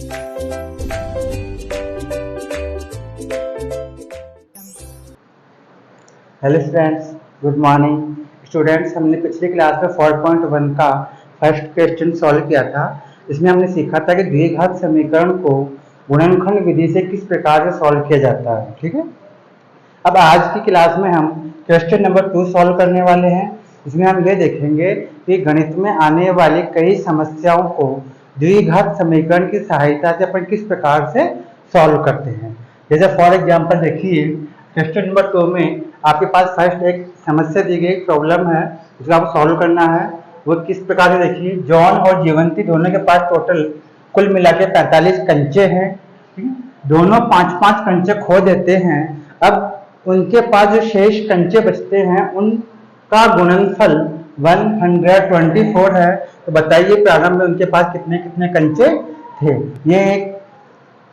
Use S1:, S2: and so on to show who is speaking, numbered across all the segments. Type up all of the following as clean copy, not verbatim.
S1: Hello students, good morning. Students, हमने पिछली class में 4.1 का फर्स्ट क्वेश्चन सॉल्व किया था। इसमें हमने सीखा था कि द्विघात समीकरण को गुणनखंड विधि से किस प्रकार से सॉल्व किया जाता है। ठीक है। अब आज की क्लास में हम क्वेश्चन नंबर 2 सॉल्व करने वाले हैं। इसमें हम ये देखेंगे कि गणित में आने वाली कई समस्याओं को द्विघात समीकरण की सहायता से अपन किस प्रकार से सॉल्व करते हैं। जैसे फॉर एग्जाम्पल देखिए, क्वेश्चन नंबर 2 में आपके पास फर्स्ट एक समस्या दी गई, प्रॉब्लम है, उसको आपको सॉल्व करना है। वो किस प्रकार से देखिए, जॉन और जीवंती दोनों के पास टोटल कुल मिला के 45 कंचे हैं। दोनों 5-5 कंचे खो देते हैं। अब उनके पास जो शेष कंचे बचते हैं उनका गुणनफल 124 है। तो बताइए प्रारंभ में उनके पास कितने कितने कंचे थे। ये एक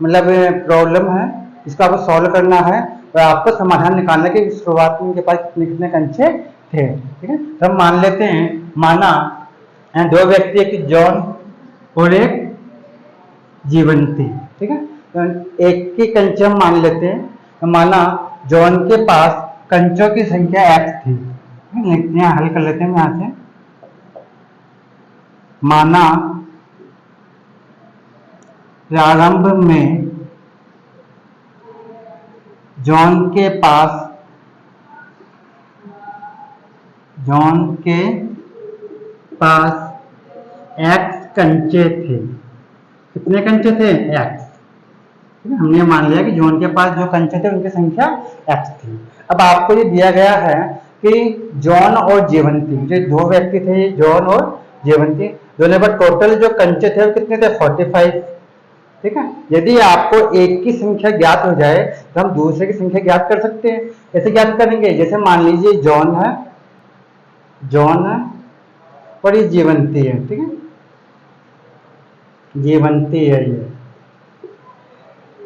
S1: मतलब प्रॉब्लम है, इसको आपको सॉल्व करना है और आपको समाधान निकालना है कि शुरुआत में उनके पास कितने कितने कंचे थे। ठीक है। तो हम मान लेते हैं, माना दो व्यक्ति, एक जॉन और एक जीवंती। ठीक है। तो एक की कंचे हम मान लेते हैं। तो माना जॉन के पास कंचों की संख्या x थी। लिखते हैं, हल कर लेते हैं यहां से। माना प्रारंभ में जॉन के पास x कंचे थे। कितने कंचे थे? x। हमने मान लिया कि जॉन के पास जो कंचे थे उनकी संख्या x थी। अब आपको ये दिया गया है कि जॉन और जीवंती, जो दो व्यक्ति थे, जॉन और जीवंती, दोनों पर टोटल जो कंचे थे वो कितने थे? 45। ठीक है। यदि आपको एक की संख्या ज्ञात हो जाए तो हम दूसरे की संख्या ज्ञात कर सकते हैं। कैसे ज्ञात करेंगे? जैसे मान लीजिए जॉन है और ये जीवंती है। ठीक है, जीवंती है ये।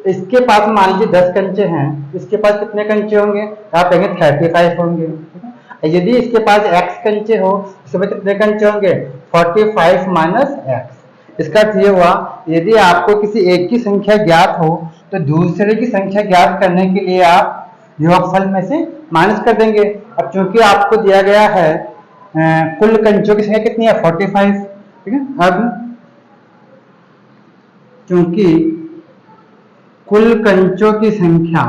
S1: इसके पास मान लीजिए 10 कंचे हैं, इसके पास कितने कंचे होंगे? आप कहेंगे 35 होंगे। यदि इसके पास x कंचे हो, इसके पास कितने कंचे होंगे? 45 माइनस x। इसका अर्थ ये हुआ, यदि आपको किसी एक की संख्या ज्ञात हो तो दूसरे की संख्या ज्ञात करने के लिए आप योगफल में से माइनस कर देंगे। अब चूंकि आपको दिया गया है कुल कंचों की संख्या कितनी है? 45। ठीक है। अब चूंकि कुल कंचों की संख्या,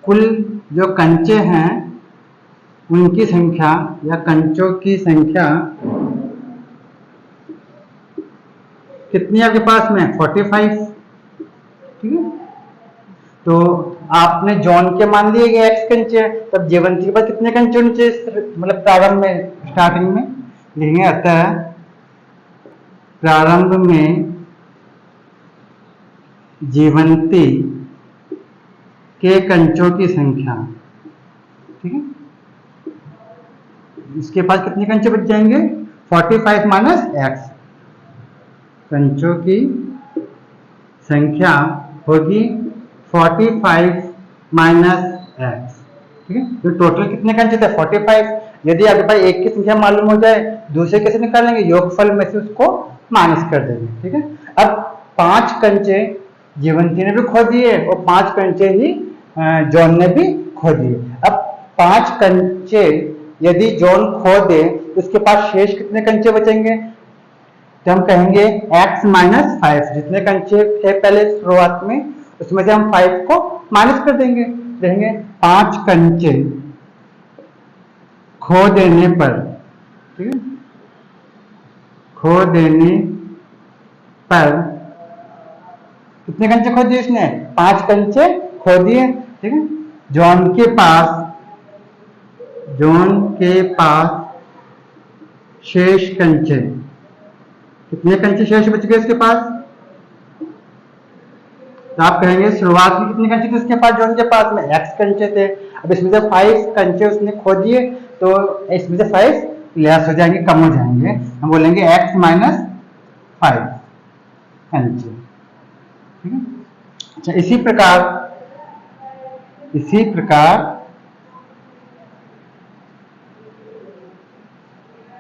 S1: कुल जो कंचे हैं उनकी संख्या या कंचों की संख्या कितनी है आपके पास में? 45। ठीक है। तो आपने जॉन के मान लिए कि x कंचे, तब जीवंती के पास कितने कंचे होने चाहिए? मतलब प्रारंभ में, स्टार्टिंग में लिखेंगे, अतः प्रारंभ में जीवंती के कंचों की संख्या। ठीक है। इसके पास कितने कंचे बच जाएंगे? 45 माइनस x। कंचों की संख्या होगी 45 माइनस x। ठीक है। तो टोटल कितने कंचे थे? 45। यदि आपके पास एक की संख्या मालूम हो जाए, दूसरे कैसे निकालेंगे? योगफल में से उसको माइनस कर देंगे। ठीक है। अब 5 कंचे जीवंती ने भी खो दिए और 5 कंचे ही जॉन ने भी खो दिए। अब 5 कंचे यदि जॉन खो दे तो उसके पास शेष कितने कंचे बचेंगे? तो हम कहेंगे x माइनस 5। जितने कंचे थे पहले शुरुआत में, उसमें से हम 5 को माइनस कर देंगे। देंगे 5 कंचे खो देने पर, ठीक है, खो देने पर कितने कंचे खो दिए इसने? 5 कंचे खो दिए। ठीक है। जॉन के पास शेष कंचे, कितने कंचे शेष बच गए इसके पास? तो आप कहेंगे शुरुआत में कितने कंचे थे उसके पास? जॉन के पास में x कंचे थे। अब इसमें से 5 कंचे उसने खो दिए तो इसमें से 5 लेस हो जाएंगे, कम हो जाएंगे। हम बोलेंगे x माइनस 5 कंचे। ठीक है। अच्छा, इसी प्रकार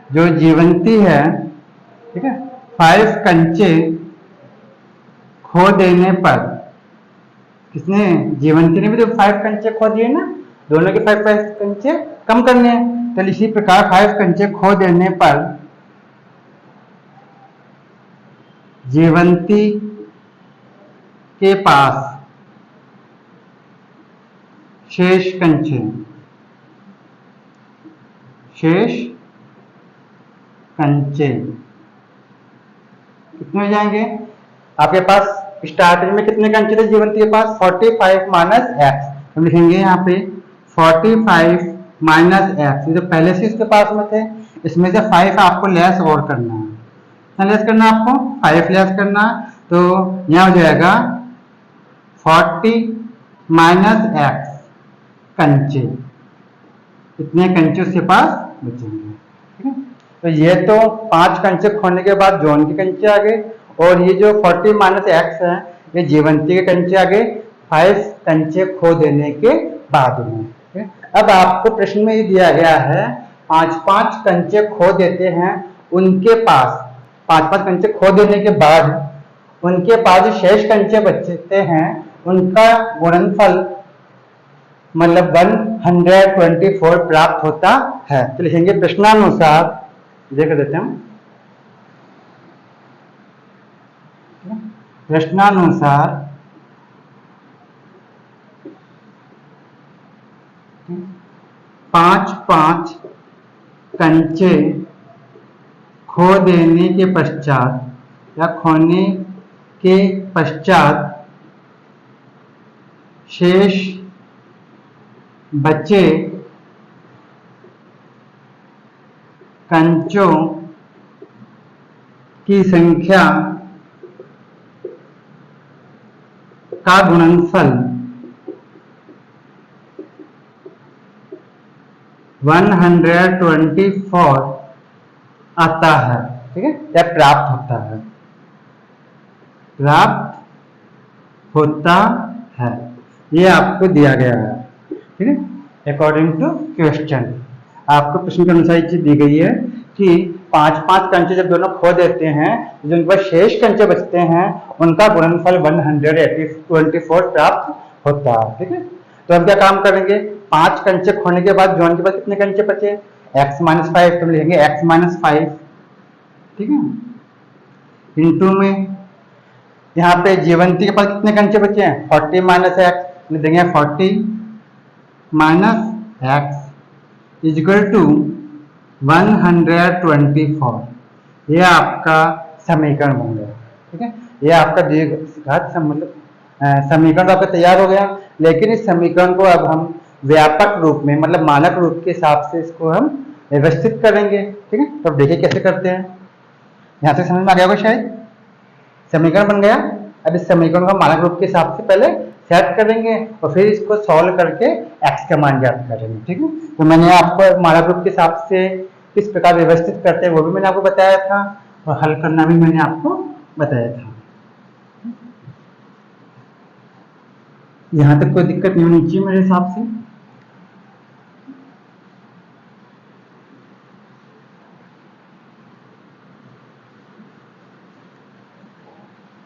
S1: जो जीवंती है, ठीक है, 5 कंचे खो देने पर, किसने, जीवंती ने भी तो 5 कंचे खो दिए ना, दोनों के 5 कंचे कम करने हैं। तो इसी प्रकार 5 कंचे खो देने पर जीवंती के पास शेष कंचे कितने हो जाएंगे? आपके पास स्टार्टिंग में कितने कंचे थे जीवंती के पास? 45 माइनस एक्स। हम लिखेंगे यहाँ पे 45 माइनस एक्स, ये तो पहले से इसके पास में थे, इसमें से 5 आपको लेस और करना है। कितना लेस करना है आपको? 5 लेस करना है। तो यहाँ हो जाएगा 40 माइनस एक्स कंचे, इतने कंचे उसके पास बचेंगे। ठीक है, तो ये तो 5 कंचे खोने के बाद जॉन के कंचे आ गए, और ये जो 40 माइनस एक्स है ये जीवंती के कंचे आ गए 5 कंचे खो देने के बाद में। ठीक है? अब आपको प्रश्न में ये दिया गया है 5-5 कंचे खो देते हैं, उनके पास 5-5 कंचे खो देने के बाद उनके पास जो शेष कंचे बचते हैं उनका गुणनफल मतलब 124 प्राप्त होता है। तो लिखेंगे प्रश्नानुसार, देख देते हैं हम, प्रश्नानुसार 5-5 कंचे खो देने के पश्चात या खोने के पश्चात शेष बचे कंचों की संख्या का गुणनफल 124 आता है। ठीक है, या प्राप्त होता है, प्राप्त होता है, ये आपको दिया गया है। ठीक है, अकॉर्डिंग टू क्वेश्चन आपको प्रश्न के अनुसार चीज दी गई है कि 5-5 कंचे जब दोनों खो देते हैं, जिनके पास शेष कंचे बचते हैं उनका गुणनफल 124 प्राप्त होता है। ठीक है, तो अब क्या काम करेंगे? 5 कंचे खोने के बाद जॉन के पास कितने कंचे बचे? x माइनस 5, तो लिखेंगे x माइनस 5। ठीक है, इंटू में यहाँ पे जीवंती के पास कितने कंचे बचे हैं? 40 माइनस एक्स, देंगे 40 माइनस एक्स इजिकल टू 124। ये आपका समीकरण बन गया। ठीक है, ये आपका द्विघात मतलब समीकरण तो आपका तैयार हो गया, लेकिन इस समीकरण को अब हम व्यापक रूप में मतलब मानक रूप के हिसाब से इसको हम व्यवस्थित करेंगे। ठीक है, तो देखिए कैसे करते हैं। यहाँ तक समझ में आ गया होगा शायद, समीकरण बन गया। अब इस समीकरण को मानक रूप के हिसाब से पहले सेट करेंगे और फिर इसको सॉल्व करके x का मान ज्ञात करेंगे। ठीक है, तो मैंने आपको मानक रूप के हिसाब से किस प्रकार व्यवस्थित करते हैं वो भी मैंने आपको बताया था, और हल करना भी मैंने आपको बताया था। यहां तक कोई दिक्कत नहीं होनी चाहिए मेरे हिसाब से।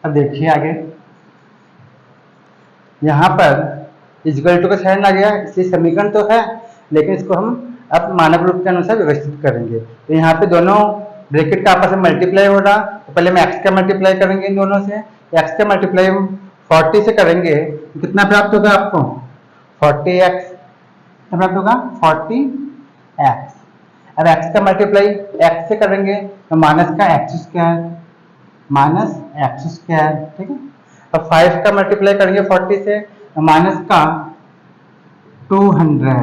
S1: अब देखिए आगे, यहाँ पर इक्वल टू का साइन आ गया, इसलिए समीकरण तो है लेकिन इसको हम अब मानक रूप के अनुसार व्यवस्थित करेंगे। तो यहाँ पे दोनों ब्रैकेट का आपस में मल्टीप्लाई हो रहा, तो पहले हम x का मल्टीप्लाई करेंगे इन दोनों से। x का मल्टीप्लाई हम 40 से करेंगे तो कितना प्राप्त होगा आपको? 40x प्राप्त होगा, 40x। अब x का मल्टीप्लाई x से करेंगे तो माइनस का x square, minus x square. ठीक है, अब 5 का मल्टीप्लाई करेंगे 40 से तो माइनस का 200।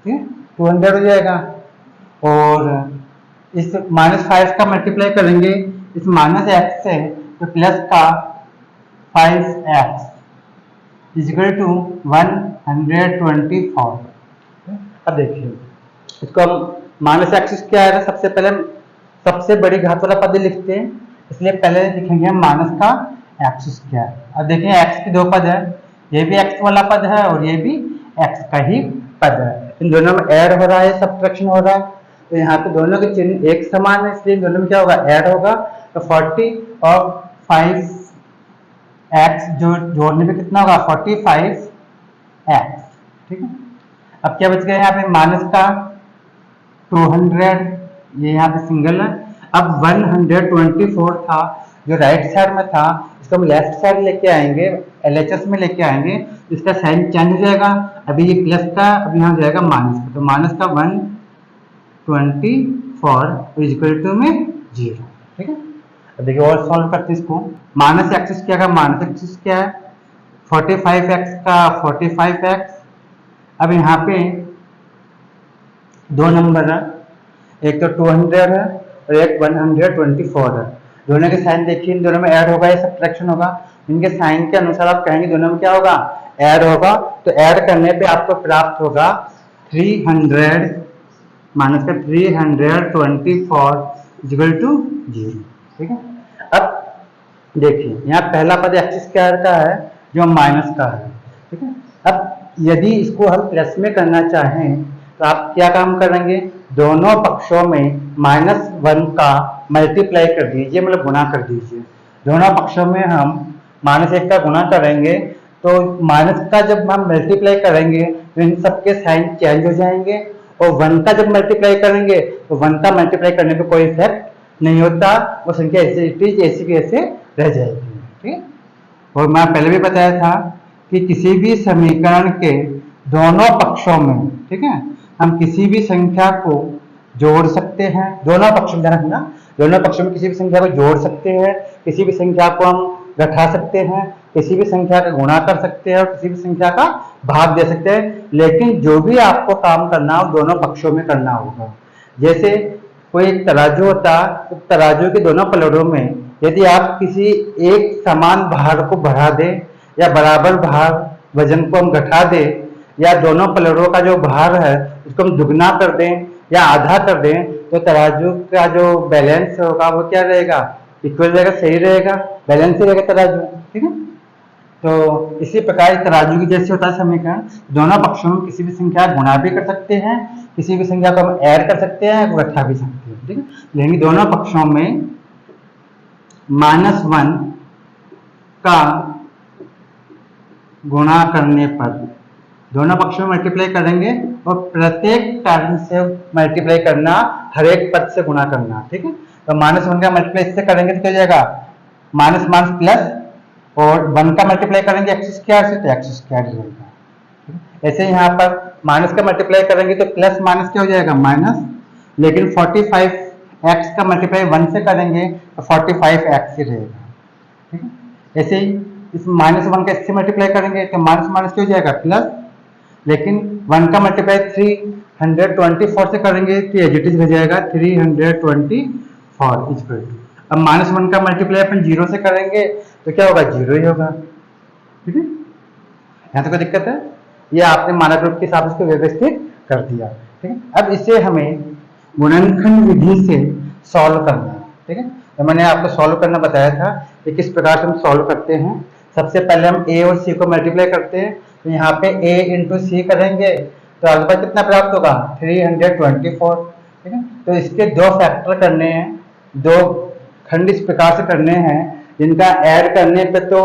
S1: ठीक है, 200 हो जाएगा। और इस माइनस 5 का मल्टीप्लाई करेंगे इस माइनस एक्स से तो प्लस का 5x इजिकल टू 124। अब देखिए इसको हम माइनस एक्स स्क्वायर है, सबसे पहले सबसे बड़ी घात वाला पद लिखते हैं, इसलिए पहले लिखेंगे हम माइनस का एक्स स्क्वायर। अब देखिए एक्स की दो पद है, ये भी एक्स वाला पद है और ये भी एक्स का ही पद है, इन दोनों में ऐड हो रहा है, सब्ट्रैक्शन हो रहा है। तो यहाँ पे दोनों के चिन्ह एक समान है, इसलिए दोनों में क्या होगा? ऐड होगा। तो 40 और 5 एक्स जो जोड़ने पे कितना होगा 45x, ठीक है। अब क्या बच गया यहाँ पे माइनस का 200, ये यहाँ पे सिंगल है। अब 124 था जो राइट साइड में था, इसको हम लेफ्ट साइड लेके आएंगे, LHS में लेके आएंगे, इसका साइन चेंज हो जाएगा। अभी ये प्लस का, अभी यहाँ हो जाएगा माइनस का, तो माइनस का 124 इक्वल टू में 0, ठीक है। अब देखिए और सॉल्व करते हैं इसको। माइनस एक्सिस क्या है, माइनस एक्सिस क्या है 45x का 45x। अब यहाँ पे दो नंबर है, एक तो 200 है और एक 124 है। दोनों के साइन देखिए, इन दोनों में ऐड होगा या सब्ट्रैक्शन होगा। इनके साइन के अनुसार आप कहेंगे दोनों में क्या होगा, ऐड होगा। तो ऐड करने पे आपको प्राप्त होगा 300 माइनस का 324 इक्वल टू 0, ठीक है। अब देखिए यहाँ पहला पद एक्स स्क्वायर का है जो माइनस का है, ठीक है। अब यदि इसको हम प्लस में करना चाहें तो आप क्या काम करेंगे, दोनों पक्षों में -1 का मल्टीप्लाई कर दीजिए, मतलब गुणा कर दीजिए। दोनों पक्षों में हम -1 का गुणा करेंगे तो माइनस का जब हम मल्टीप्लाई करेंगे तो इन सबके साइन चेंज हो जाएंगे, और 1 का जब मल्टीप्लाई करेंगे तो 1 का मल्टीप्लाई करने पे कोई इफेक्ट नहीं होता, वो संख्या ऐसी की ऐसे रह जाएगी, ठीक है। और मैं पहले भी बताया था कि किसी भी समीकरण के दोनों पक्षों में, ठीक है, हम किसी भी संख्या को जोड़ सकते हैं। दोनों पक्षों में ध्यान रखना, दोनों पक्षों में किसी भी संख्या को जोड़ सकते हैं, किसी भी संख्या को हम घटा सकते हैं, किसी भी संख्या का गुणा कर सकते हैं और किसी भी संख्या का भाग दे सकते हैं। लेकिन जो भी आपको काम करना हो दोनों पक्षों में करना होगा। जैसे कोई एक तराजू होता, तो तराजू के दोनों पलड़ों में यदि आप किसी एक समान भार को बढ़ा दें या बराबर भार वजन को हम घटा दें, या दोनों पलड़ों का जो भार है उसको हम दुगना कर दें या आधा कर दें, तो तराजू का जो बैलेंस होगा वो क्या रहेगा, इक्वल रहेगा, सही रहेगा, बैलेंस ही रहेगा तराजू, ठीक है। तो इसी प्रकार तराजू की जैसे होता है समीकरण, दोनों पक्षों में किसी भी संख्या गुणा भी कर सकते हैं, किसी भी संख्या को हम ऐड कर सकते हैं, घटा भी सकते हैं, ठीक है। लेकिन दोनों पक्षों में -1 का गुणा करने पर दोनों पक्षों में मल्टीप्लाई करेंगे और प्रत्येक टर्म से मल्टीप्लाई करना, हर एक पद से गुणा करना, ठीक है। तो -1 का मल्टीप्लाई इससे करेंगे तो क्या हो जाएगा, माइनस माइनस प्लस, और 1 का मल्टीप्लाई करेंगे एक्स स्क्वायर से तो एक्स स्क्वायर रहेगा। ऐसे यहाँ पर माइनस का मल्टीप्लाई करेंगे तो प्लस माइनस क्या हो जाएगा, माइनस। लेकिन 45x का मल्टीप्लाई 1 से करेंगे तो 45x ही रहेगा, ठीक है। ऐसे ही इस -1 का इससे मल्टीप्लाई करेंगे तो माइनस माइनस क्या हो जाएगा, प्लस। लेकिन 1 का मल्टीप्लाई 324 से करेंगे तो एज इट इज हो जाएगा 324 इक्वल टू। अब -1 का मल्टीप्लाई अपन 0 से करेंगे तो क्या होगा, 0 ही होगा, ठीक है। यहाँ तो कोई दिक्कत है, ये आपने मानक रूप के हिसाब से इसको व्यवस्थित कर दिया, ठीक है। अब इसे हमें गुणनखंड विधि से सॉल्व करना है, ठीक है। तो मैंने आपको सॉल्व करना बताया था कि किस प्रकार से हम सॉल्व करते हैं। सबसे पहले हम a और c को मल्टीप्लाई करते हैं, तो यहाँ पे a इंटू सी करेंगे तो आगे कितना प्राप्त होगा, 324, ठीक है। तो इसके दो फैक्टर करने हैं, दो खंड इस प्रकार से करने हैं जिनका ऐड करने पे तो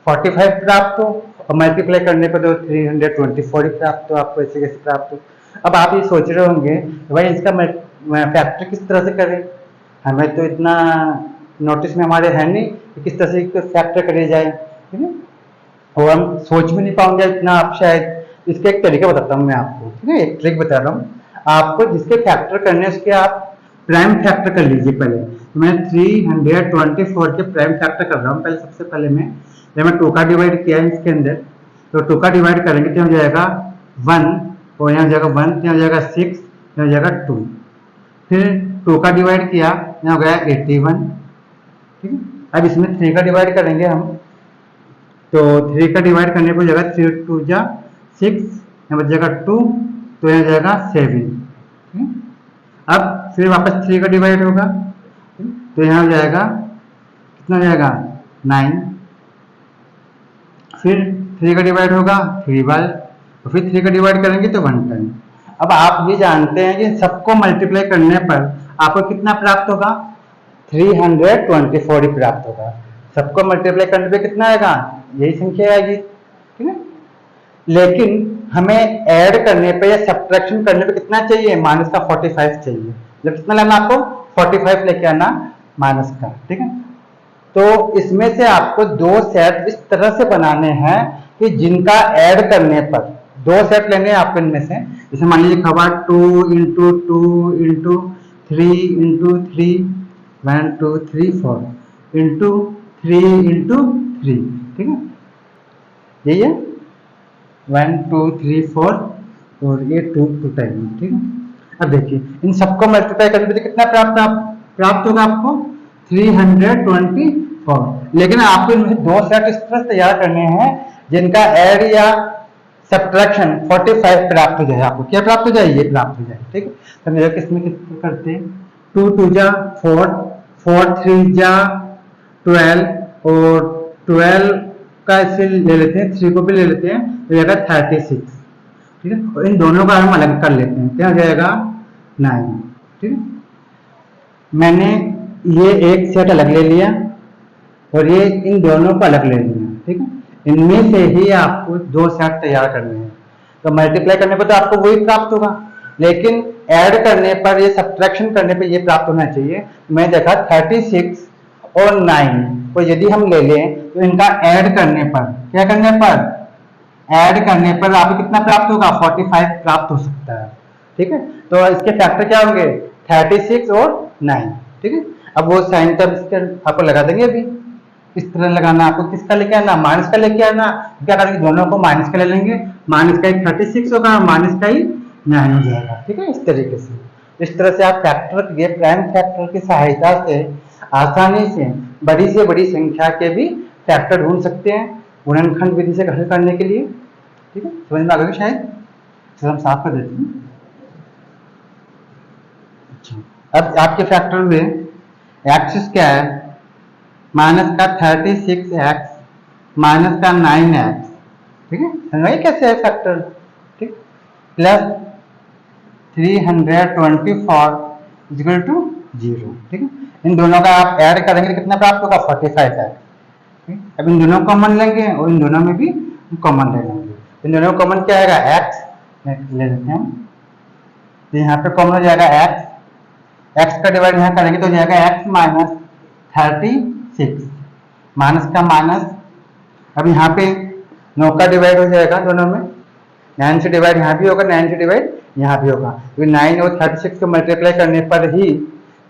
S1: 45 प्राप्त हो और मल्टीप्लाई करने पे तो 324 प्राप्त हो, आपको ऐसे कैसे प्राप्त हो। अब आप ये सोच रहे होंगे भाई इसका फैक्टर किस तरह से करें, हमें तो इतना नोटिस में हमारे है नहीं कि किस तरह से फैक्टर करे जाए, ठीक है, और हम सोच भी नहीं पाएंगे इतना। आप शायद इसका एक तरीका बताता हूँ मैं आपको, ठीक है, एक ट्रिक बता रहा हूँ आपको। जिसके फैक्टर करने उसके आप प्राइम फैक्टर कर लीजिए पहले। तो मैं 324 के प्राइम फैक्टर कर रहा हूँ पहले। सबसे पहले मैं 2 का डिवाइड किया है इसके अंदर, तो 2 का डिवाइड करेंगे तो हो जाएगा 1, और यहाँ हो जाएगा 1, यहाँ हो जाएगा 6, यहाँ हो जाएगा 2। फिर 2 का डिवाइड किया, यहाँ हो गया 81, ठीक है। अब इसमें 3 का डिवाइड करेंगे हम, तो 3 का डिवाइड करने को जाएगा 3 2 जा 6, यहाँ बच जाएगा 2, तो यहाँ जाएगा 7, ठीक है। अब फिर वापस 3 का डिवाइड होगा तो यहाँ हो जाएगा कितना हो जाएगा 9, फिर 3 का डिवाइड होगा 3 बार, तो फिर 3 का डिवाइड करेंगे तो 1 टाइम। अब आप ये जानते हैं कि सबको मल्टीप्लाई करने पर आपको कितना प्राप्त होगा, 324 प्राप्त होगा। सबको मल्टीप्लाई करने पे कितना आएगा, यही संख्या आएगी, ठीक है। लेकिन हमें ऐड करने पे या सब्ट्रैक्शन करने पे कितना चाहिए, माइनस का 45 चाहिए। जब कितना लेना आपको, 45 लेके आना माइनस का, ठीक है। तो इसमें से आपको दो सेट इस तरह से बनाने हैं कि जिनका ऐड करने पर, दो सेट लेने हैं आपको इनमें से। जैसे मान लीजिए खबर 2 into 2 into 3 into 3 1 2 3 4 into 3 into 3, ठीक है, यही है 1 2 3 4 और ये 2 टाइम, ठीक है। अब देखिए इन सबको मल्टीप्लाई करने पे कितना प्राप्त होगा आपको 324। लेकिन आपको इनमें दो सेट इस तरह तैयार करने हैं जिनका ऐड या सब्ट्रैक्शन 45 प्राप्त हो जाए। आपको क्या प्राप्त हो जाए, ये प्राप्त हो जाए, ठीक है। तो मेरा किसमें कितना करते हैं, 2 2 जा 4 4 3 जा 12 और 12 का इसे ले लेते हैं, 3 को भी ले लेते हैं, तो जाएगा 36, ठीक है। और इन दोनों का हम अलग कर लेते हैं, क्या हो जाएगा 9, ठीक है। मैंने ये एक सेट अलग ले लिया और ये इन दोनों को अलग ले लिया, ठीक है। इनमें से ही आपको दो सेट तैयार करने हैं। तो मल्टीप्लाई करने पर तो आपको वही प्राप्त होगा, लेकिन ऐड करने पर, ये सब्ट्रैक्शन करने पर ये प्राप्त होना चाहिए। मैं देखा 36 और 9 को यदि हम ले लें तो इनका ऐड करने पर, क्या करने पर, ऐड करने पर आपको कितना प्राप्त होगा, 45 प्राप्त हो सकता है, ठीक है। तो इसके फैक्टर क्या होंगे, 36 और 9, ठीक है। अब वो साइन तब इसके आपको लगा देंगे, अभी इस तरह लगाना, आपको किसका लेके आना, माइनस का लेके आना। क्या करेंगे, दोनों को माइनस का ले लेंगे, माइनस का ही 36 होगा और माइनस का ही 9 हो जाएगा, ठीक है। इस तरीके से, इस तरह से आप फैक्टर, ये प्राइम फैक्टर की सहायता से आसानी से बड़ी संख्या के भी फैक्टर ढूंढ सकते हैं गुणनखंड विधि से हल करने के लिए, ठीक है। समझ में आ गया शायद, तो हम साफ कर देते हैं। अच्छा, अब आपके फैक्टर में एक्सिस क्या है, माइनस का 36x माइनस का 9x, ठीक है, समझ कैसे है फैक्टर, ठीक, प्लस 324 इक्वल टू 0, ठीक है। इन दोनों का आप ऐड करेंगे कितना प्राप्त होगा, 45 है, ठीक। अब इन दोनों को कॉमन लेंगे और इन दोनों में भी कॉमन ले लेंगे। इन दोनों को कॉमन क्या आएगा, x ले लेते हैं, तो यहाँ पे कॉमन हो जाएगा x का डिवाइड यहाँ करेंगे तो हो जाएगा x माइनस 36 माइनस का माइनस, अब यहाँ पे 9 का डिवाइड हो जाएगा दोनों में, 9 से डिवाइड यहाँ भी होगा, 9 से डिवाइड यहाँ भी होगा, तो 9 और 36 को मल्टीप्लाई करने पर ही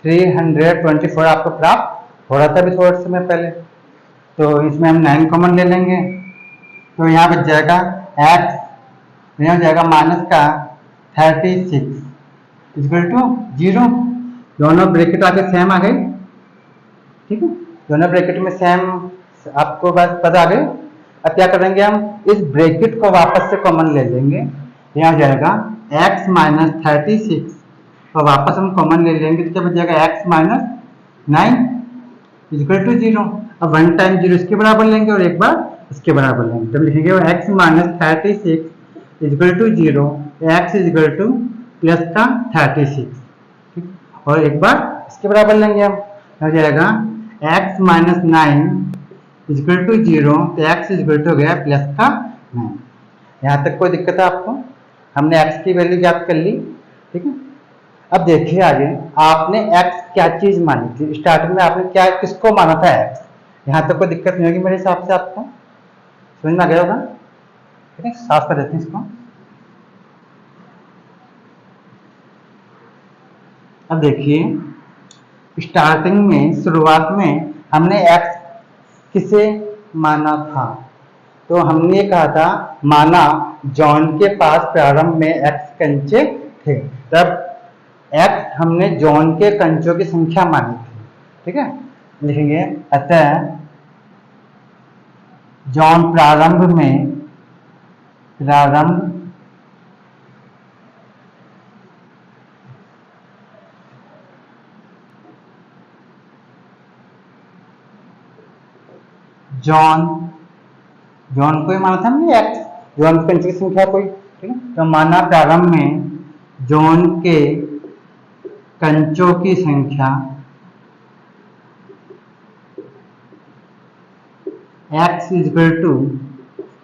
S1: 324 आपको प्राप्त हो रहा था अभी थोड़े समय पहले। तो इसमें हम 9 कॉमन ले लेंगे, तो यहाँ बच जाएगा x, यहाँ हो जाएगा माइनस का 36 इक्वल टू 0, दोनों ब्रैकेट आके सेम आ गए, ठीक है, दोनों ब्रैकेट में सेम आपको बस पता आ गए। अब क्या करेंगे, हम इस ब्रैकेट को वापस से कॉमन ले लेंगे, यहाँ जाएगा x माइनस 36 और वापस हम कॉमन ले लेंगे तो क्या बच जाएगा x माइनस 9 इक्वल टू 0। अब 1 टाइम 0 इसके बराबर लेंगे और एक बार इसके बराबर लेंगे, तब लिखेंगे x minus 36 equal to 0, x equal to plus का 36, ठीक, और एक बार इसके बराबर लेंगे हम, हो जाएगा x माइनस 9 इक्वल टू 0, तो x इक्वल टू हो गया प्लस का 9। यहाँ तक कोई दिक्कत है आपको, हमने x की वैल्यू ज्ञात कर ली, ठीक है। अब देखिए आगे, आपने x क्या चीज मानी थी, स्टार्टिंग में आपने क्या किसको माना था x, यहाँ तक कोई दिक्कत नहीं होगी मेरे हिसाब से, आपको समझ में आ गया होगा, ठीक है। साफ कर देते हैं इसको। अब देखिए स्टार्टिंग में, शुरुआत में हमने x किसे माना था, तो हमने कहा था माना जॉन के पास प्रारंभ में x कंचे थे, तब x हमने जॉन के कंचों की संख्या मानी थी, ठीक है। लिखेंगे अतः जॉन प्रारंभ जॉन को ही माना था हमने x, जॉन के कंचों की संख्या कोई, ठीक है। तो माना प्रारंभ में जॉन के कंचों की संख्या x इजल टू,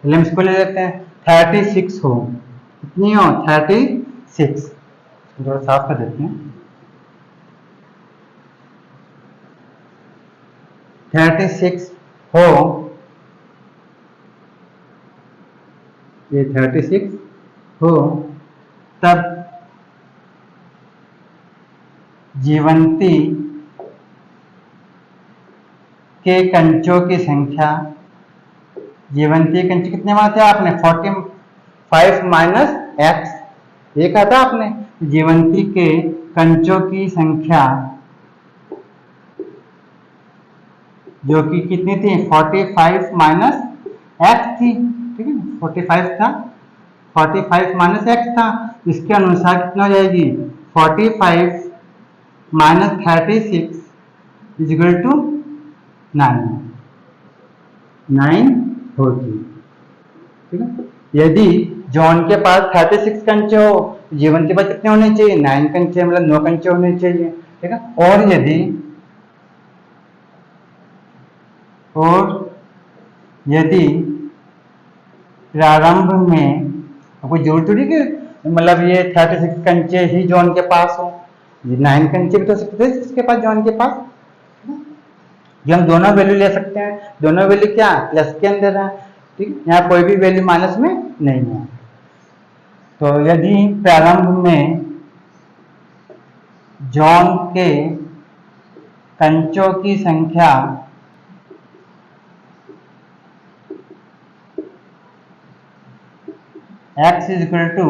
S1: हम इसको ले लेते हैं 36 हो, कितनी हो 36, थोड़ा साफ कर देते हैं, 36 हो, ये 36 हो, तब जीवंती के कंचों की संख्या, जीवंती कंच कितने माने थे आपने 45 माइनस एक्स, ये कहा था आपने, जीवंती के कंचों की संख्या जो कि कितनी थी 45 माइनस एक्स थी, ठीक है 45 था, 45 माइनस एक्स था, इसके अनुसार कितना हो जाएगी 45 माइनस 36 इजिकल टू 9 होगी, ठीक है। यदि जॉन के पास 36 कंचे हो, जीवन के पास कितने होने चाहिए 9 कंचे, मतलब 9 कंचे होने चाहिए, ठीक है। और यदि प्रारंभ में, आपको जरूरत थोड़ी कि मतलब ये 36 कंचे ही जॉन के पास हो, ये 9 कंचे भी तो सकते थे इसके पास, जॉन के पास, ये हम दोनों वैल्यू ले सकते हैं, दोनों वैल्यू क्या प्लस के अंदर है, ठीक है, यहाँ कोई भी वैल्यू माइनस में नहीं है। तो यदि प्रारंभ में जॉन के कंचों की संख्या x इजल टू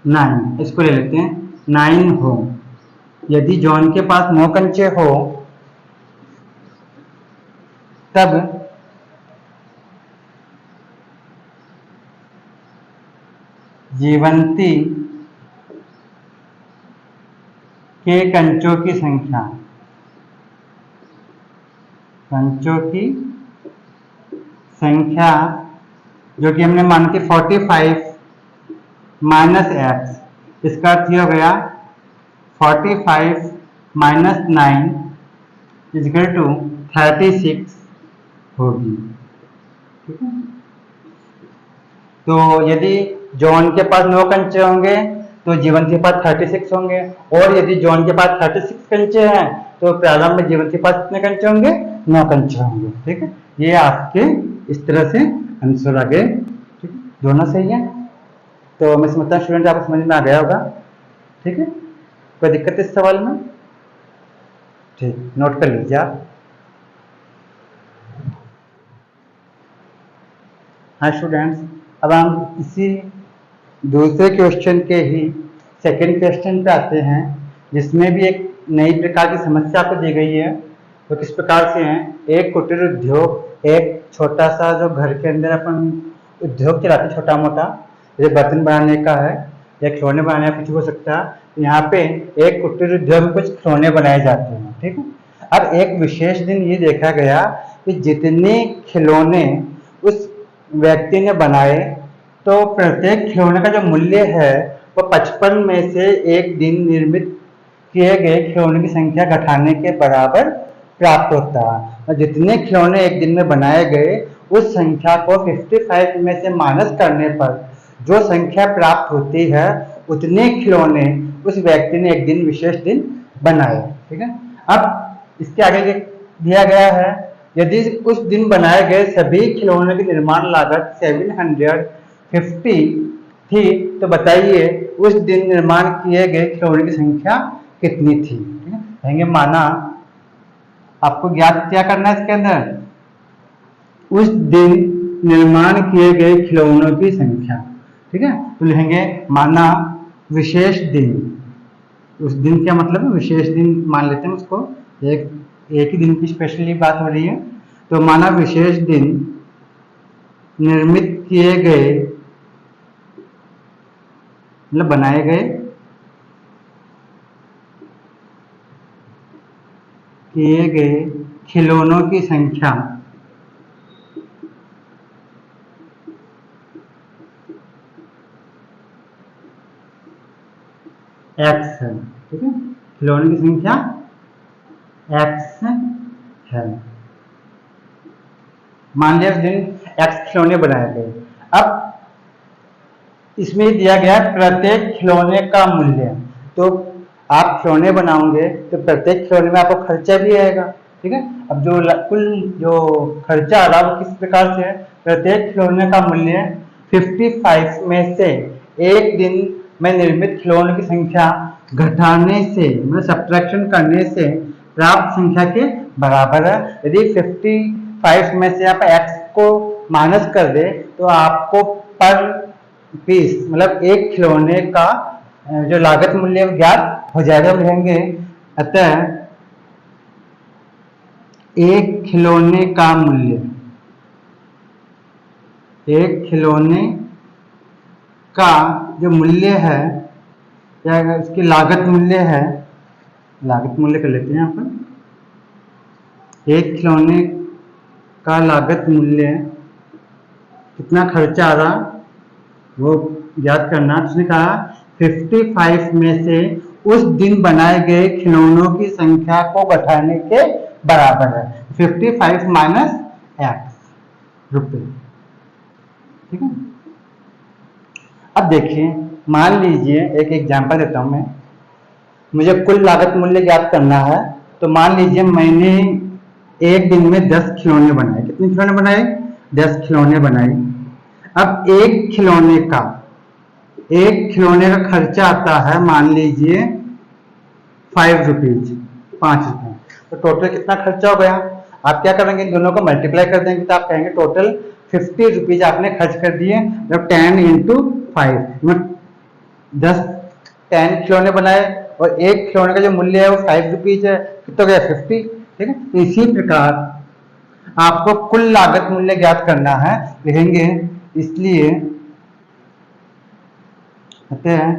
S1: 9, इसको ले लेते हैं 9 हो, यदि जॉन के पास 9 कंचे हो, तब जीवंती के कंचों की संख्या, कंचों की संख्या जो कि हमने मान के 45 माइनस एक्स, इसका अर्थ हो गया 45 माइनस 9 इजकल टू 36 होगी, ठीक है। तो यदि जॉन के पास 9 कंचे होंगे तो जीवन के पास 36 होंगे, और यदि जॉन के पास 36 कंचे हैं तो प्रारंभ में जीवन के पास कितने कंचे होंगे 9 कंचे होंगे, ठीक है। ये आपके इस तरह से आंसर आ गए, ठीक है, दोनों सही है। तो मैं समझता हूँ स्टूडेंट आपको समझ में आ गया होगा, ठीक है, कोई दिक्कत है इस सवाल में, ठीक, नोट कर लीजिए आप। हाँ स्टूडेंट्स, अब हम इसी दूसरे क्वेश्चन के ही सेकंड क्वेश्चन पे आते हैं, जिसमें भी एक नई प्रकार की समस्या आपको दी गई है। तो किस प्रकार से है, एक कुटीर उद्योग, एक छोटा सा जो घर के अंदर अपन उद्योग चलाते हैं छोटा मोटा, जैसे बर्तन बनाने का है या खिलौने बनाने का कुछ हो सकता है, तो यहाँ पे एक कुटीर उद्योग में कुछ खिलौने बनाए जाते हैं, ठीक है। अब एक विशेष दिन ये देखा गया कि जितने खिलौने उस व्यक्ति ने बनाए, तो प्रत्येक खिलौने का जो मूल्य है वो 55 में से एक दिन निर्मित किए गए खिलौने की संख्या घटाने के बराबर प्राप्त होता है, और जितने खिलौने एक दिन में बनाए गए उस संख्या को 55 में से माइनस करने पर जो संख्या प्राप्त होती है उतने खिलौने उस व्यक्ति ने एक दिन विशेष दिन बनाए, ठीक है। अब इसके आगे दिया गया है, यदि उस दिन बनाए गए सभी खिलौनों की निर्माण लागत 750 थी, तो बताइए उस दिन निर्माण किए गए खिलौने की संख्या कितनी थी, ठीक है। कहेंगे माना, आपको ज्ञात क्या करना है इसके अंदर, उस दिन निर्माण किए गए खिलौनों की संख्या, ठीक है। तो लिखेंगे माना विशेष दिन, उस दिन क्या मतलब है विशेष दिन मान लेते हैं उसको, एक ही दिन की स्पेशली बात हो रही है, तो माना विशेष दिन निर्मित मतलब बनाए गए खिलौनों की संख्या x है, ठीक है, खिलौनों की संख्या x है। मान लिया उस दिन एक्स खिलौने बनाए गए। अब इसमें दिया गया है प्रत्येक खिलौने का मूल्य। तो आप खिलौने बनाओगे तो प्रत्येक खिलौने में आपको खर्चा भी आएगा, ठीक है। अब कुल जो खर्चा आ रहा है वो किस प्रकार से है, प्रत्येक खिलौने का मूल्य 55 में से एक दिन में निर्मित खिलौनों की संख्या घटाने से, मतलब सब्ट्रैक्शन करने से प्राप्त संख्या के बराबर है। यदि 55 में से आप x को माइनस कर दे तो आपको पर पीस, मतलब एक खिलौने का जो लागत मूल्य ज्ञात हो जाएगा। लिखेंगे अतः एक खिलौने का मूल्य, एक खिलौने का जो मूल्य है या इसकी लागत मूल्य है, लागत मूल्य कर लेते हैं यहाँ पर। एक खिलौने का लागत मूल्य कितना खर्चा आ रहा वो याद करना। उसने कहा 55 में से उस दिन बनाए गए खिलौनों की संख्या को घटाने के बराबर है। 55 माइनस एक्स रुपये, ठीक है। अब देखिए, मान लीजिए एक एग्जांपल देता हूं मैं, मुझे कुल लागत मूल्य ज्ञात करना है। तो मान लीजिए मैंने एक दिन में 10 खिलौने बनाए। कितने खिलौने बनाए? 10 खिलौने बनाए। अब एक खिलौने का खर्चा आता है, मान लीजिए 5 रुपीज, 5 रुपए। तो टोटल कितना खर्चा हो गया? आप क्या करेंगे, इन दोनों को मल्टीप्लाई कर देंगे तो आप कहेंगे टोटल 50 रुपीज आपने खर्च कर दिए। मतलब 10 इंटू 5, 10 खिलौने बनाए और एक खिलौने का जो मूल्य है वो 5 रुपीज है, कितना गया 50, ठीक है। तो इसी प्रकार आपको कुल लागत मूल्य ज्ञात करना है। लिखेंगे इसलिए अतः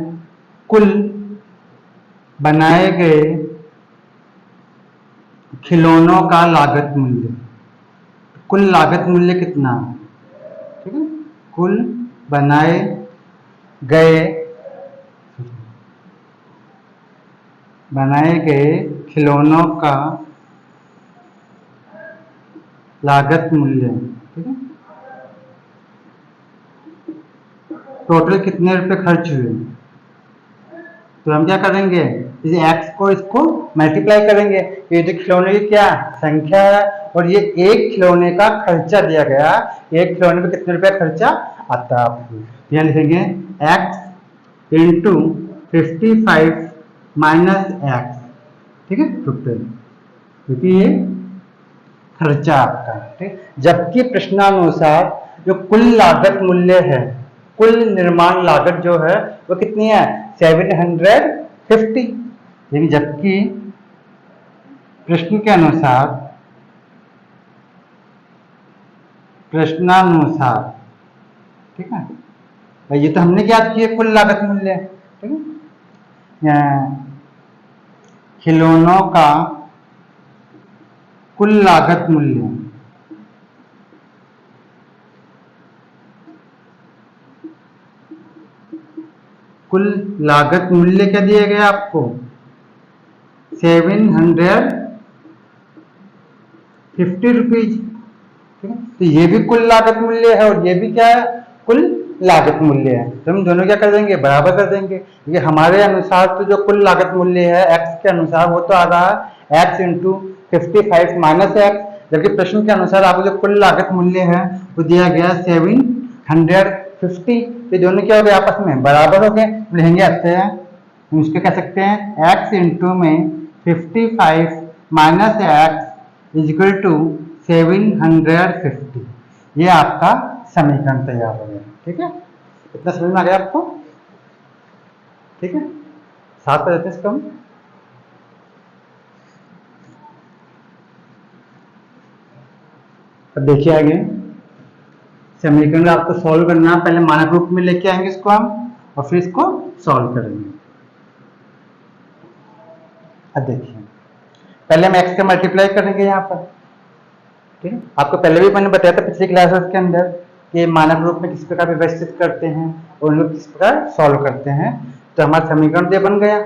S1: कुल बनाए गए खिलौनों का लागत मूल्य, कुल लागत मूल्य कितना, ठीक है। कुल बनाए गए खिलौनों का लागत मूल्य, ठीक है। टोटल कितने रुपए खर्च हुए, तो हम क्या करेंगे, इस x को इसको मल्टीप्लाई करेंगे। ये जो खिलौने की क्या संख्या है और ये एक खिलौने का खर्चा दिया गया, एक खिलौने पे कितने रुपया खर्चा आता है आपको। यहाँ लिखेंगे x इंटू 55 माइनस एक्स, ठीक है, रुपये, क्योंकि ये खर्चा आपका, ठीक। जबकि प्रश्नानुसार जो कुल लागत मूल्य है, कुल निर्माण लागत जो है वो कितनी है, 750। लेकिन जबकि प्रश्नानुसार, ठीक है, ये तो हमने ज्ञात किया कुल लागत मूल्य, ठीक है। खिलौनों का कुल लागत मूल्य, कुल लागत मूल्य क्या दिया गया आपको, 750 रुपीज, ठीक है। तो ये भी कुल लागत मूल्य है और ये भी क्या है, कुल लागत मूल्य है। तो हम दोनों क्या कर देंगे, बराबर कर देंगे, क्योंकि हमारे अनुसार तो जो कुल लागत मूल्य है x के अनुसार वो तो आ रहा है x इंटू 55 माइनस एक्स, जबकि प्रश्न के अनुसार आपको जो कुल लागत मूल्य है वो दिया गया 750। ये दोनों क्या हो गए, आपस में बराबर हो गए। लिखेंगे हम इसको कह सकते हैं x इंटू में 55 minus x is equal to 750। ये आपका समीकरण तैयार हो गया, ठीक है। इतना समझ में आ गया आपको, ठीक है। साथ कर देते हैं इसको हम। अब देखिए आगे समीकरण आपको सॉल्व करना, पहले मानक रूप में लेके आएंगे इसको हम और फिर इसको सॉल्व करेंगे। अब देखिए पहले हम x का मल्टीप्लाई करेंगे यहाँ पर, ठीक है। आपको पहले भी मैंने बताया था पिछली क्लासेस के अंदर कि मानक रूप में किस प्रकार व्यवस्थित करते हैं और उनको किस प्रकार सॉल्व करते हैं। तो हमारा समीकरण तो बन गया।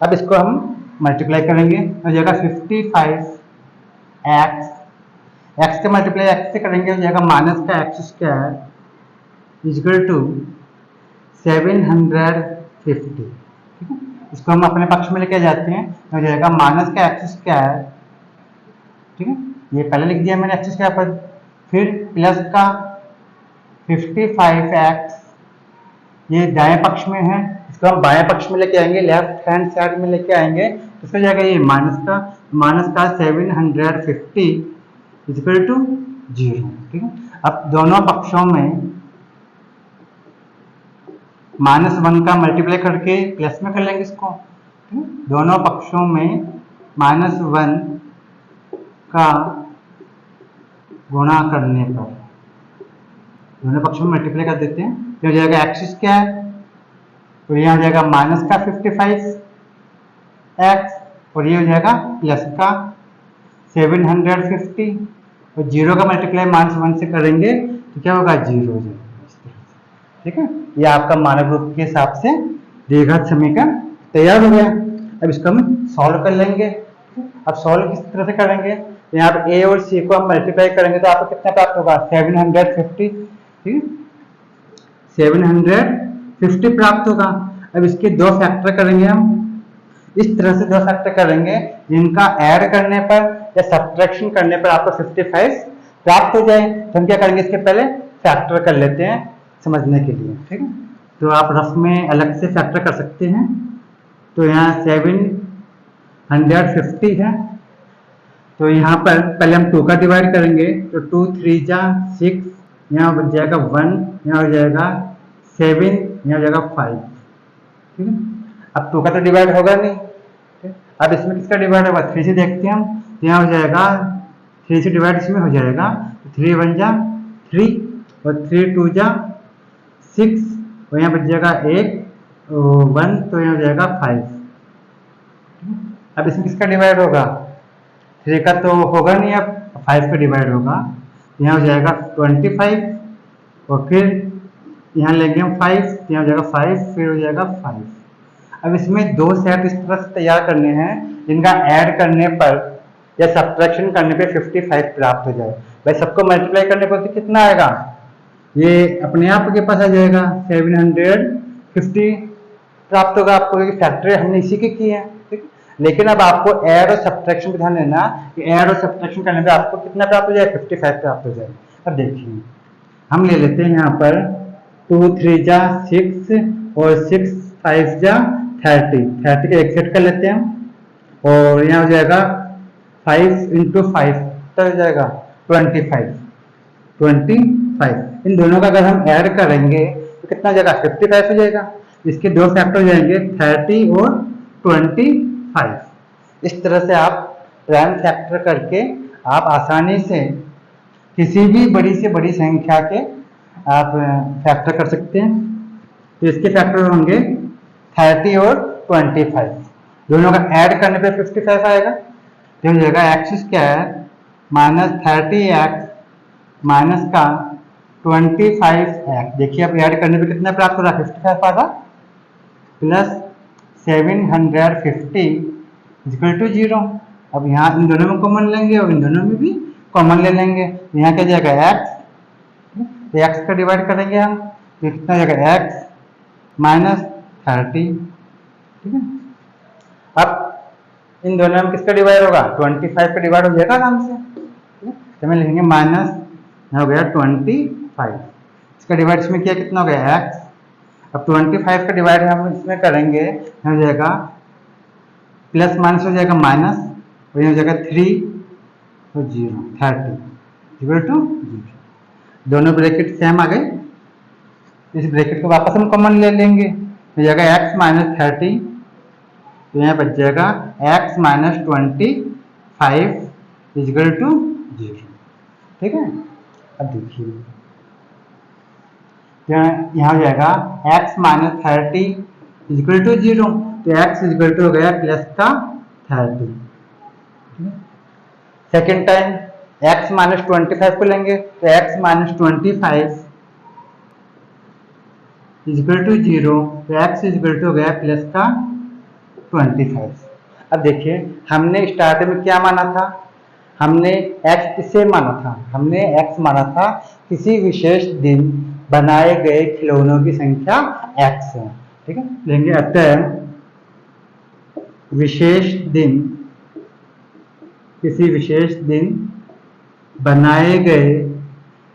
S1: अब इसको हम मल्टीप्लाई करेंगे, हो जाएगा 55x एक्स का मल्टीप्लाई एक्स से करेंगे हो जाएगा माइनस का एक्स स्क्वायर इजकल टू 750। ठीक है, इसको हम अपने पक्ष में लेके जाते हैं तो हो जाएगा माइनस का एक्स स्क्वायर। ठीक है, ये पहले लिख दिया मैंने एक्स स्क्वायर पर, फिर प्लस का 55x, ये दाएं पक्ष में है, इसको हम बाएं पक्ष में लेके आएंगे, लेफ्ट हैंड साइड में लेके आएंगे तो इसका जाएगा ये माइनस का 750 इक्वल टू 0। ठीक है, अब दोनों पक्षों में -1 का मल्टीप्लाई करके प्लस में कर लेंगे इसको। ठीक है, दोनों पक्षों में -1 का गुणा करने पर दोनों पक्षों में मल्टीप्लाई कर देते हैं तो हो जाएगा एक्स स्क्वायर, तो यहाँ हो जाएगा माइनस का 55x और ये हो जाएगा प्लस का 750 और 0 का मल्टीप्लाई -1 से करेंगे तो क्या होगा 0 हो जाएगा। ठीक है, ये आपका मानक रूप के हिसाब से द्विघात समीकरण तैयार हो गया। अब इसको हम सॉल्व कर लेंगे। अब सॉल्व किस तरह से करेंगे, यहाँ पे a और c को हम मल्टीप्लाई करेंगे तो आपको कितना प्राप्त होगा 750। ठीक, 750 प्राप्त होगा। अब इसके दो फैक्टर करेंगे हम, इस तरह से दो फैक्टर करेंगे जिनका ऐड करने पर या सब्ट्रैक्शन करने पर आपको 55 प्राप्त हो जाए। तो हम क्या करेंगे, इसके पहले फैक्टर कर लेते हैं समझने के लिए। ठीक है, तो आप रफ में अलग से फैक्टर कर सकते हैं। तो यहाँ 750 है, तो यहाँ पर पहले हम 2 का डिवाइड करेंगे तो 2 3 जा 6, यहाँ बच जाएगा 1, यहाँ हो जाएगा 7, यहाँ हो जाएगा 5। ठीक है, अब 2 का तो डिवाइड होगा नहीं। ठीक, अब इसमें किसका डिवाइड होगा, 3 से देखते हैं हम, तो यहाँ हो जाएगा 3 से डिवाइड इसमें हो जाएगा 3 1 जा 3 और 3 2 जा 6 और यहाँ बच जाएगा 1 1, तो यहाँ हो जाएगा 5। अब इसमें किसका डिवाइड होगा, 3 का तो होगा नहीं, अब 5 का डिवाइड होगा, यहाँ हो जाएगा 25 और फिर यहाँ लेंगे हम 5, यहाँ हो जाएगा 5, फिर हो जाएगा 5। अब इसमें दो सेट इस तरह से तैयार करने हैं जिनका ऐड करने पर या सब्ट्रैक्शन करने पे 55 प्राप्त हो जाए। भाई सबको मल्टीप्लाई करने पर तो कितना आएगा, ये अपने आप के पास आ जाएगा 750 प्राप्त होगा आपको, क्योंकि फैक्टर हमने इसी के किए हैं। ठीक, लेकिन अब आपको ऐड और सब्ट्रैक्शन पे ध्यान देना कि ऐड और सब्ट्रैक्शन करने पे आपको कितना प्राप्त हो जाए, 55 प्राप्त हो जाए। अब देखिए हम ले लेते हैं यहाँ पर 2 3 जा 6 और 6 5 जा 30 का एक सेट कर लेते हैं हम, और यहाँ हो जाएगा 5 × 5 तो हो जाएगा 25। इन दोनों का अगर हम ऐड करेंगे तो कितना हो जाएगा 55 हो जाएगा। इसके दो फैक्टर हो जाएंगे 30 और 25। इस तरह से आप प्राइम फैक्टर करके आप आसानी से किसी भी बड़ी से बड़ी संख्या के आप फैक्टर कर सकते हैं। तो इसके फैक्टर होंगे 30 और 25, दोनों का ऐड करने पे 55 आएगा। तो हो जाएगा x square minus 30x minus का 25x। देखिए अब ऐड करने पे कितना प्राप्त हो रहा है, 55 आएगा, प्लस 750 इक्वल टू 0। अब यहाँ इन दोनों में कॉमन लेंगे और इन दोनों में भी कॉमन ले लेंगे, यहाँ क्या जाएगा x, तो x का डिवाइड करेंगे हम तो कितना जाएगा x माइनस 30। ठीक है, अब इन दोनों में किसका डिवाइड होगा, 25 का डिवाइड हो जाएगा आराम से। तो मैं लिखेंगे माइनस हो गया 25, इसका डिवाइड इसमें किया कितना हो गया x। अब 25 का डिवाइड हम इसमें करेंगे, हो जाएगा प्लस माइनस हो जाएगा माइनस और हो जाएगा 3 और 0 30 इक्वल टू 0। दोनों ब्रैकेट सेम आ गए, इस ब्रैकेट को वापस हम कॉमन ले लेंगे, हो जाएगा x माइनस 30, तो यहाँ बच जाएगा x माइनस 25 इक्वल टू 0। ठीक है, अब देखिए यहाँ हो जाएगा x माइनस 30 इक्वल टू 0, तो x इक्वल टू हो गया प्लस का 30। सेकेंड टाइम x माइनस 25 को लेंगे तो x माइनस 25 इक्वल टू 0, तो x इक्वल टू हो गया प्लस का 25। अब देखिए हमने स्टार्टिंग में क्या माना था, हमने x किसे माना था? हमने x माना था किसी विशेष दिन बनाए गए खिलौनों की संख्या x है। ठीक है, लेंगे अतः विशेष दिन, किसी विशेष दिन बनाए गए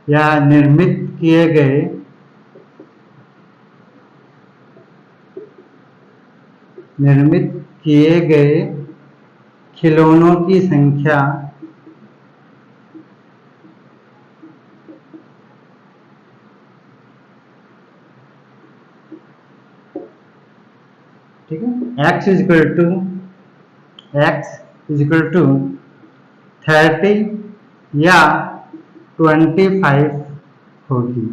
S1: या निर्मित किए गए खिलौनों की संख्या ठीक है, x इज इक्वल टू 30 या 25 होगी।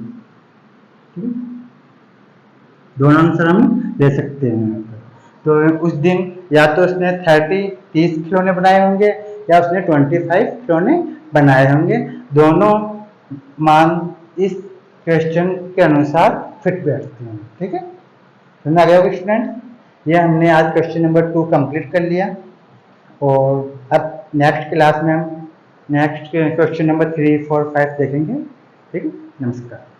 S1: ठीक है, दोनों आंसर हम ले सकते हैं। तो उस दिन या तो उसने 30 खिलौने बनाए होंगे या उसने 25 खिलौने बनाए होंगे। दोनों मान इस क्वेश्चन के अनुसार फिट बैठते हैं। ठीक है, समझ आ गया होगा स्टूडेंट? ये हमने आज क्वेश्चन नंबर 2 कंप्लीट कर लिया और अब नेक्स्ट क्लास में हम नेक्स्ट क्वेश्चन नंबर 3, 4, 5 देखेंगे। ठीक है, नमस्कार।